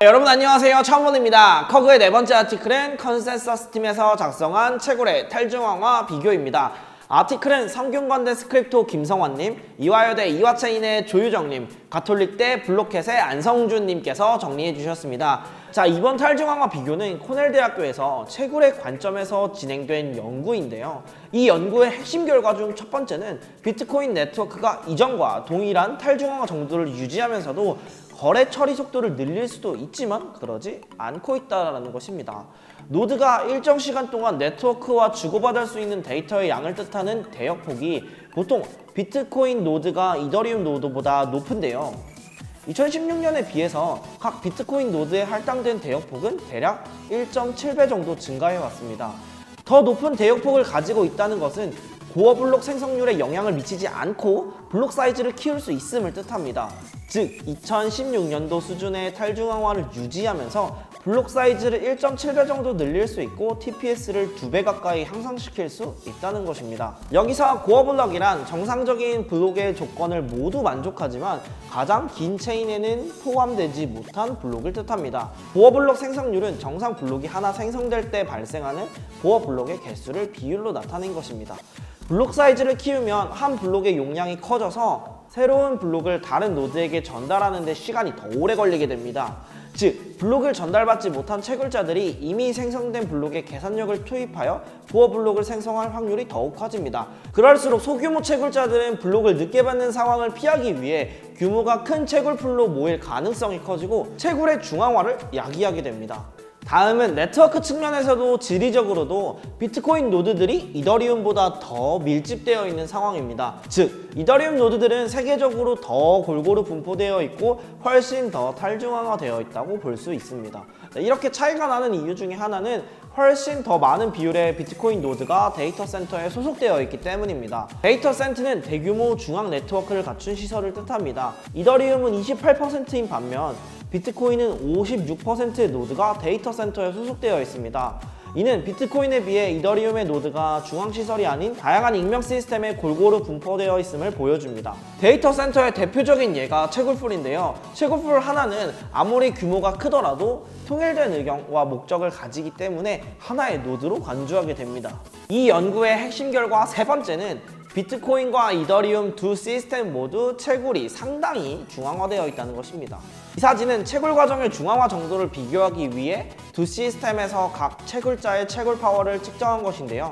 네, 여러분 안녕하세요. 차원입니다. 커그의 네 번째 아티클은 컨센서스 팀에서 작성한 채굴의 탈중앙화 비교입니다. 아티클은 성균관대 스크립토 김성환님, 이화여대 이화체인의 조유정님, 가톨릭대 블로켓의 안성준님께서 정리해 주셨습니다. 자, 이번 탈중앙화 비교는 코넬대학교에서 채굴의 관점에서 진행된 연구인데요. 이 연구의 핵심 결과 중 첫 번째는 비트코인 네트워크가 이전과 동일한 탈중앙화 정도를 유지하면서도 거래 처리 속도를 늘릴 수도 있지만 그러지 않고 있다는 것입니다. 노드가 일정 시간 동안 네트워크와 주고받을 수 있는 데이터의 양을 뜻하는 대역폭이 보통 비트코인 노드가 이더리움 노드보다 높은데요. 2016년에 비해서 각 비트코인 노드에 할당된 대역폭은 대략 1.7배 정도 증가해왔습니다. 더 높은 대역폭을 가지고 있다는 것은 고어 블록 생성률에 영향을 미치지 않고 블록 사이즈를 키울 수 있음을 뜻합니다. 즉 2016년도 수준의 탈중앙화를 유지하면서 블록 사이즈를 1.7배 정도 늘릴 수 있고 TPS를 2배 가까이 향상시킬 수 있다는 것입니다. 여기서 고어 블록이란 정상적인 블록의 조건을 모두 만족하지만 가장 긴 체인에는 포함되지 못한 블록을 뜻합니다. 고어 블록 생성률은 정상 블록이 하나 생성될 때 발생하는 고어 블록의 개수를 비율로 나타낸 것입니다. 블록 사이즈를 키우면 한 블록의 용량이 커져서 새로운 블록을 다른 노드에게 전달하는 데 시간이 더 오래 걸리게 됩니다. 즉, 블록을 전달받지 못한 채굴자들이 이미 생성된 블록에 계산력을 투입하여 고어 블록을 생성할 확률이 더욱 커집니다. 그럴수록 소규모 채굴자들은 블록을 늦게 받는 상황을 피하기 위해 규모가 큰 채굴풀로 모일 가능성이 커지고 채굴의 중앙화를 야기하게 됩니다. 다음은 네트워크 측면에서도 지리적으로도 비트코인 노드들이 이더리움보다 더 밀집되어 있는 상황입니다. 즉, 이더리움 노드들은 세계적으로 더 골고루 분포되어 있고 훨씬 더 탈중앙화되어 있다고 볼 수 있습니다. 이렇게 차이가 나는 이유 중에 하나는 훨씬 더 많은 비율의 비트코인 노드가 데이터 센터에 소속되어 있기 때문입니다. 데이터 센터는 대규모 중앙 네트워크를 갖춘 시설을 뜻합니다. 이더리움은 28%인 반면 비트코인은 56%의 노드가 데이터 센터에 소속되어 있습니다. 이는 비트코인에 비해 이더리움의 노드가 중앙시설이 아닌 다양한 익명 시스템에 골고루 분포되어 있음을 보여줍니다. 데이터 센터의 대표적인 예가 채굴풀인데요. 채굴풀 하나는 아무리 규모가 크더라도 통일된 의견과 목적을 가지기 때문에 하나의 노드로 간주하게 됩니다. 이 연구의 핵심 결과 세 번째는 비트코인과 이더리움 두 시스템 모두 채굴이 상당히 중앙화되어 있다는 것입니다. 이 사진은 채굴 과정의 중앙화 정도를 비교하기 위해 두 시스템에서 각 채굴자의 채굴 파워를 측정한 것인데요.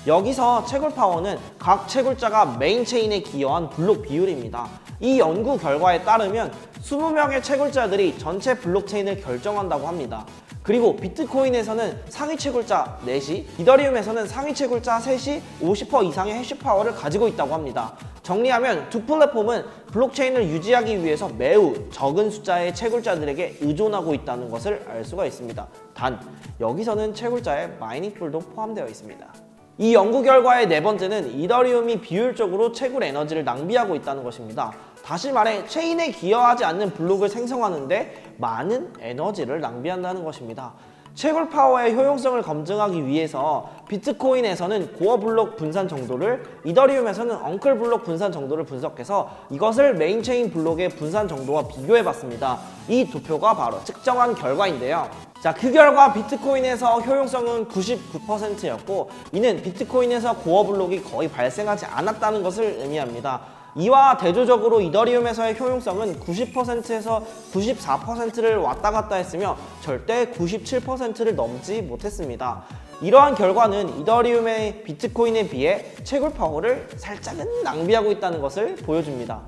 여기서 채굴 파워는 각 채굴자가 메인 체인에 기여한 블록 비율입니다. 이 연구 결과에 따르면 20명의 채굴자들이 전체 블록체인을 결정한다고 합니다. 그리고 비트코인에서는 상위 채굴자 4시, 이더리움에서는 상위 채굴자 3시 50% 이상의 해시 파워를 가지고 있다고 합니다. 정리하면 두 플랫폼은 블록체인을 유지하기 위해서 매우 적은 숫자의 채굴자들에게 의존하고 있다는 것을 알 수가 있습니다. 단, 여기서는 채굴자의 마이닝풀도 포함되어 있습니다. 이 연구 결과의 네 번째는 이더리움이 비율적으로 채굴 에너지를 낭비하고 있다는 것입니다. 다시 말해 체인에 기여하지 않는 블록을 생성하는데 많은 에너지를 낭비한다는 것입니다. 채굴 파워의 효용성을 검증하기 위해서 비트코인에서는 고어 블록 분산 정도를, 이더리움에서는 엉클 블록 분산 정도를 분석해서 이것을 메인 체인 블록의 분산 정도와 비교해봤습니다. 이 두 표가 바로 측정한 결과인데요. 자, 그 결과 비트코인에서 효용성은 99%였고 이는 비트코인에서 고어 블록이 거의 발생하지 않았다는 것을 의미합니다. 이와 대조적으로 이더리움에서의 효용성은 90%에서 94%를 왔다 갔다 했으며 절대 97%를 넘지 못했습니다. 이러한 결과는 이더리움의 비트코인에 비해 채굴 파워를 살짝은 낭비하고 있다는 것을 보여줍니다.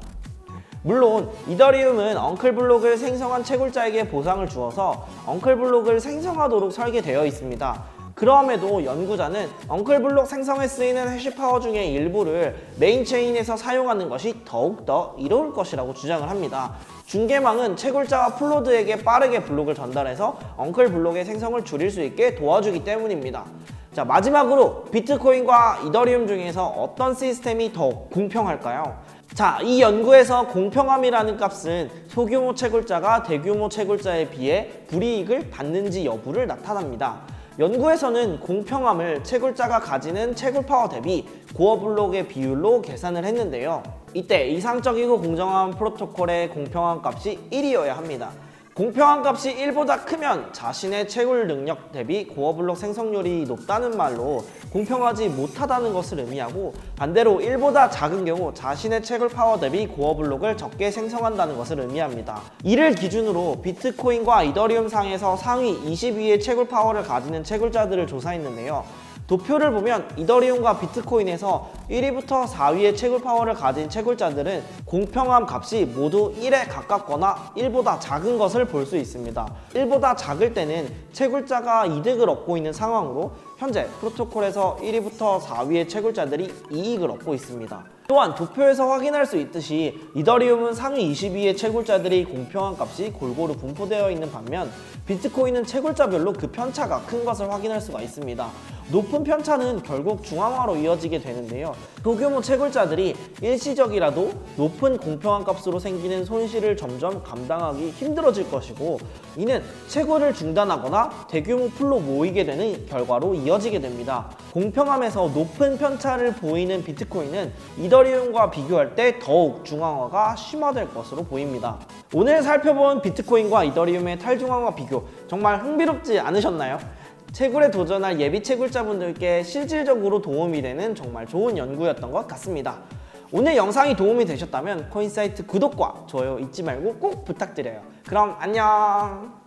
물론 이더리움은 엉클블록을 생성한 채굴자에게 보상을 주어서 엉클블록을 생성하도록 설계되어 있습니다. 그럼에도 연구자는 엉클블록 생성에 쓰이는 해시파워 중의 일부를 메인 체인에서 사용하는 것이 더욱더 이로울 것이라고 주장을 합니다. 중계망은 채굴자와 플로드에게 빠르게 블록을 전달해서 엉클블록의 생성을 줄일 수 있게 도와주기 때문입니다. 자, 마지막으로 비트코인과 이더리움 중에서 어떤 시스템이 더 공평할까요? 자, 이 연구에서 공평함이라는 값은 소규모 채굴자가 대규모 채굴자에 비해 불이익을 받는지 여부를 나타납니다. 연구에서는 공평함을 채굴자가 가지는 채굴 파워 대비 고어 블록의 비율로 계산을 했는데요. 이때 이상적이고 공정한 프로토콜의 공평함 값이 1이어야 합니다. 공평한 값이 1보다 크면 자신의 채굴 능력 대비 코어 블록 생성률이 높다는 말로 공평하지 못하다는 것을 의미하고, 반대로 1보다 작은 경우 자신의 채굴 파워 대비 코어 블록을 적게 생성한다는 것을 의미합니다. 이를 기준으로 비트코인과 이더리움 상에서 상위 20위의 채굴 파워를 가지는 채굴자들을 조사했는데요. 도표를 보면 이더리움과 비트코인에서 1위부터 4위의 채굴 파워를 가진 채굴자들은 공평함 값이 모두 1에 가깝거나 1보다 작은 것을 볼 수 있습니다. 1보다 작을 때는 채굴자가 이득을 얻고 있는 상황으로 현재 프로토콜에서 1위부터 4위의 채굴자들이 이익을 얻고 있습니다. 또한 도표에서 확인할 수 있듯이 이더리움은 상위 22위의 채굴자들이 공평한 값이 골고루 분포되어 있는 반면 비트코인은 채굴자별로 그 편차가 큰 것을 확인할 수가 있습니다. 높은 편차는 결국 중앙화로 이어지게 되는데요. 소규모 채굴자들이 일시적이라도 높은 공평한 값으로 생기는 손실을 점점 감당하기 힘들어질 것이고, 이는 채굴을 중단하거나 대규모 풀로 모이게 되는 결과로 이어지게 됩니다. 공평함에서 높은 편차를 보이는 비트코인은 이더리움과 비교할 때 더욱 중앙화가 심화될 것으로 보입니다. 오늘 살펴본 비트코인과 이더리움의 탈중앙화 비교, 정말 흥미롭지 않으셨나요? 채굴에 도전할 예비 채굴자분들께 실질적으로 도움이 되는 정말 좋은 연구였던 것 같습니다. 오늘 영상이 도움이 되셨다면 코인사이트 구독과 좋아요 잊지 말고 꼭 부탁드려요. 그럼 안녕!